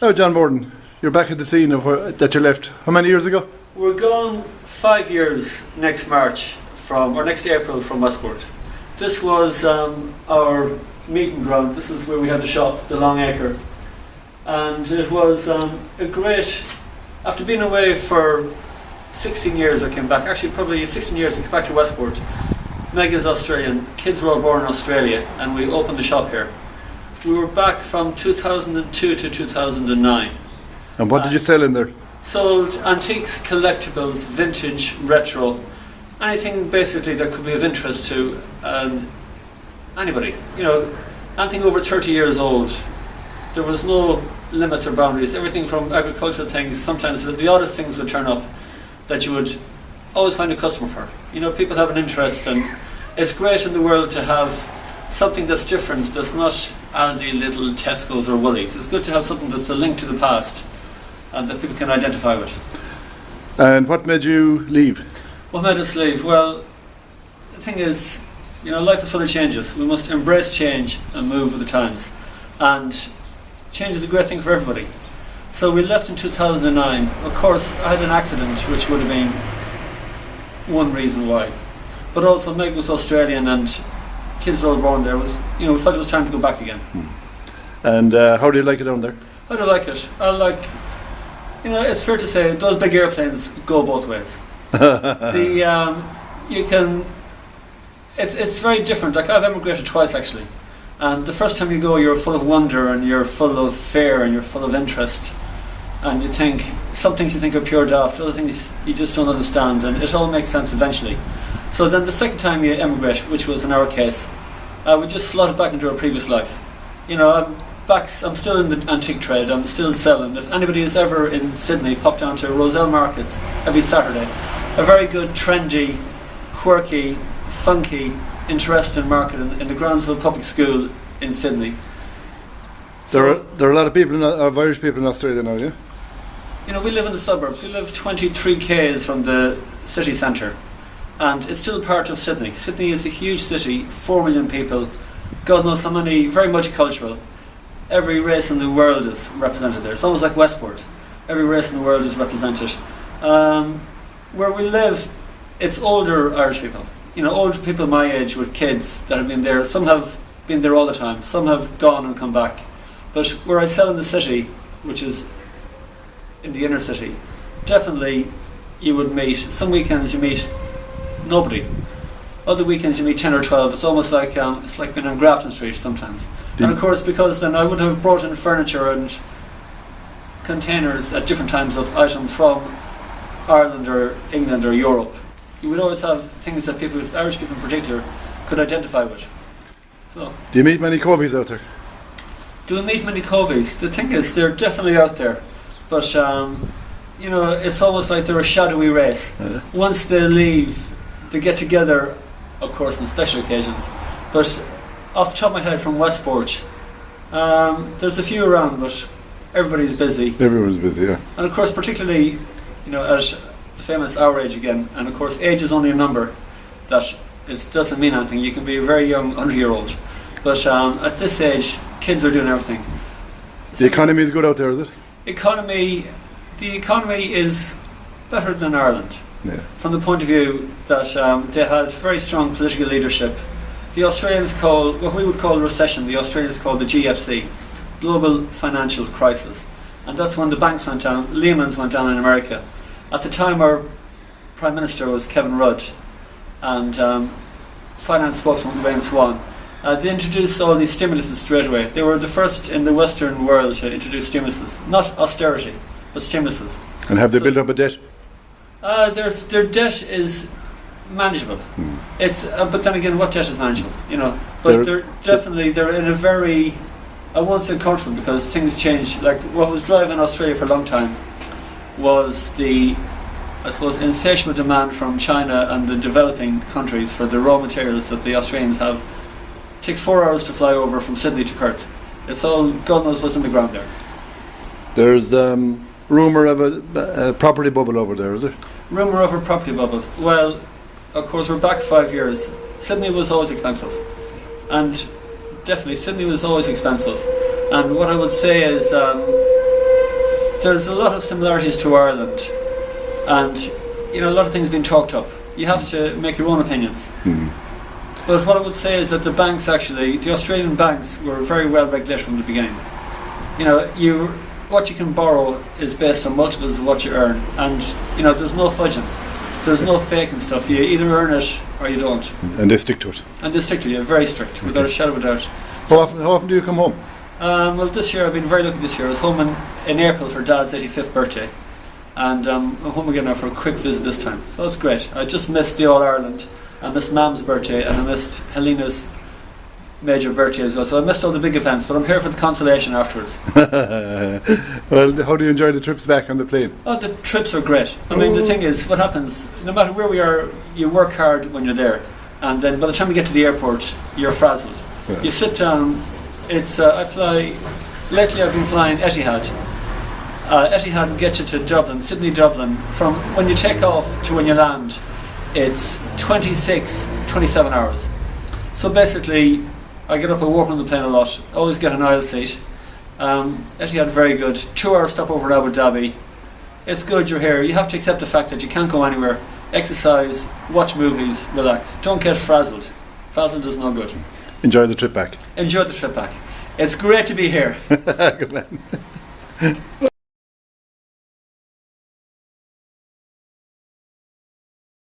Oh, John Moran, you're back at the scene of that you left. How many years ago? We're gone 5 years next March or next April from Westport. This was our meeting ground. This is where we had the shop, the Long Acre. And it was a great, after being away for 16 years I came back, actually probably 16 years I came back to Westport. Meg is Australian, kids were all born in Australia, and we opened the shop here. We were back from 2002 to 2009. And what did you sell in there? Sold antiques, collectibles, vintage, retro, anything basically that could be of interest to anybody. You know, anything over 30 years old. There was no limits or boundaries. Everything from agricultural things, sometimes the oddest things would turn up that you would always find a customer for. You know, people have an interest, and it's great in the world to have something that's different, that's not Aldi, Lidl, Tesco's or Woolies. It's good to have something that's a link to the past and that people can identify with. And what made you leave? What made us leave? Well, the thing is, you know, life is full of changes. We must embrace change and move with the times. And change is a great thing for everybody. So we left in 2009. Of course, I had an accident, which would have been one reason why. But also, Meg was Australian and kids were all born there. We felt it was time to go back again. And how do you like it down there? How do I like it? It's fair to say those big airplanes go both ways. It's very different. Like, I've emigrated twice actually, and the first time you go, you're full of wonder and you're full of fear and you're full of interest, and you think some things you think are pure daft, other things you just don't understand, and it all makes sense eventually. So then the second time you emigrate, which was in our case, we just slotted back into our previous life. You know, I'm still in the antique trade, I'm still selling. If anybody is ever in Sydney, pop down to Roselle Markets every Saturday. A very good, trendy, quirky, funky, interesting market in the grounds of a public school in Sydney. There are a lot of people, of Irish people in Australia now, yeah? You know, we live in the suburbs. We live 23 k's from the city centre. And it's still part of Sydney. Sydney is a huge city, 4 million people, God knows how many, very multicultural. Every race in the world is represented there. It's almost like Westport. Every race in the world is represented. Where we live, it's older Irish people. You know, older people my age with kids that have been there. Some have been there all the time. Some have gone and come back. But where I sell in the city, which is in the inner city, definitely you would meet, some weekends you meet nobody. Other weekends you meet 10 or 12. It's almost like it's like being on Grafton Street sometimes. And of course, because then I would have brought in furniture and containers at different times of items from Ireland or England or Europe. You would always have things that people, Irish people in particular, could identify with. So, do you meet many Covies out there? Do we meet many Covies? The thing is, they're definitely out there, but you know, it's almost like they're a shadowy race. Once they leave, they get together, of course, on special occasions. But off the top of my head, from Westport, there's a few around, but everybody's busy. Everyone's busy, yeah. And of course, particularly, you know, at the famous our age again, and of course, age is only a number. That it doesn't mean anything. You can be a very young 100-year-old, but at this age, kids are doing everything. The economy is good out there, is it? The economy is better than Ireland. Yeah. From the point of view that they had very strong political leadership. The Australians call, what we would call a recession, the Australians call the GFC, Global Financial Crisis. And that's when the banks went down, Lehman's went down in America. At the time our Prime Minister was Kevin Rudd, and finance spokesman Wayne Swan. They introduced all these stimuluses straight away. They were the first in the Western world to introduce stimuluses. Not austerity, but stimuluses. And have they built up a debt? Their debt is manageable. It's but then again, what debt is manageable? You know, but they're in a very, I won't say comfortable because things change. Like what was driving Australia for a long time was the, I suppose, insatiable demand from China and the developing countries for the raw materials that the Australians have. It takes 4 hours to fly over from Sydney to Perth. It's all, God knows what's in the ground there. There's rumour of a property bubble over there, is there? Rumour of a property bubble. Well, of course, we're back 5 years. Sydney was always expensive. And definitely, Sydney was always expensive. And what I would say is, there's a lot of similarities to Ireland, and a lot of things being talked up. You have to make your own opinions. But what I would say is that the banks, actually, the Australian banks, were very well regulated from the beginning. What you can borrow is based on multiples of what you earn, and there's no fudging, there's no faking stuff. You either earn it or you don't. And they stick to it. And they stick to you, very strict, without a shadow of a doubt. How often do you come home? Well, this year I've been very lucky. This year I was home in April for Dad's 85th birthday, and I'm home again now for a quick visit this time. So it's great. I just missed the All Ireland, I missed Mam's birthday, and I missed Helena's major birthday as well. So I missed all the big events, but I'm here for the consolation afterwards. Well, how do you enjoy the trips back on the plane? Oh, the trips are great. I mean, the thing is, what happens, no matter where we are, you work hard when you're there, and then by the time you get to the airport, you're frazzled. Yeah. You sit down, I fly, lately I've been flying Etihad. Etihad will get you to Dublin, Sydney, Dublin. From when you take off to when you land, it's 27 hours. So basically, I get up and walk on the plane a lot, always get an aisle seat. Etihad very good, 2 hour stopover in Abu Dhabi. It's good, you're here. You have to accept the fact that you can't go anywhere. Exercise, watch movies, relax. Don't get frazzled. Frazzled is no good. Enjoy the trip back. Enjoy the trip back. It's great to be here. Good man.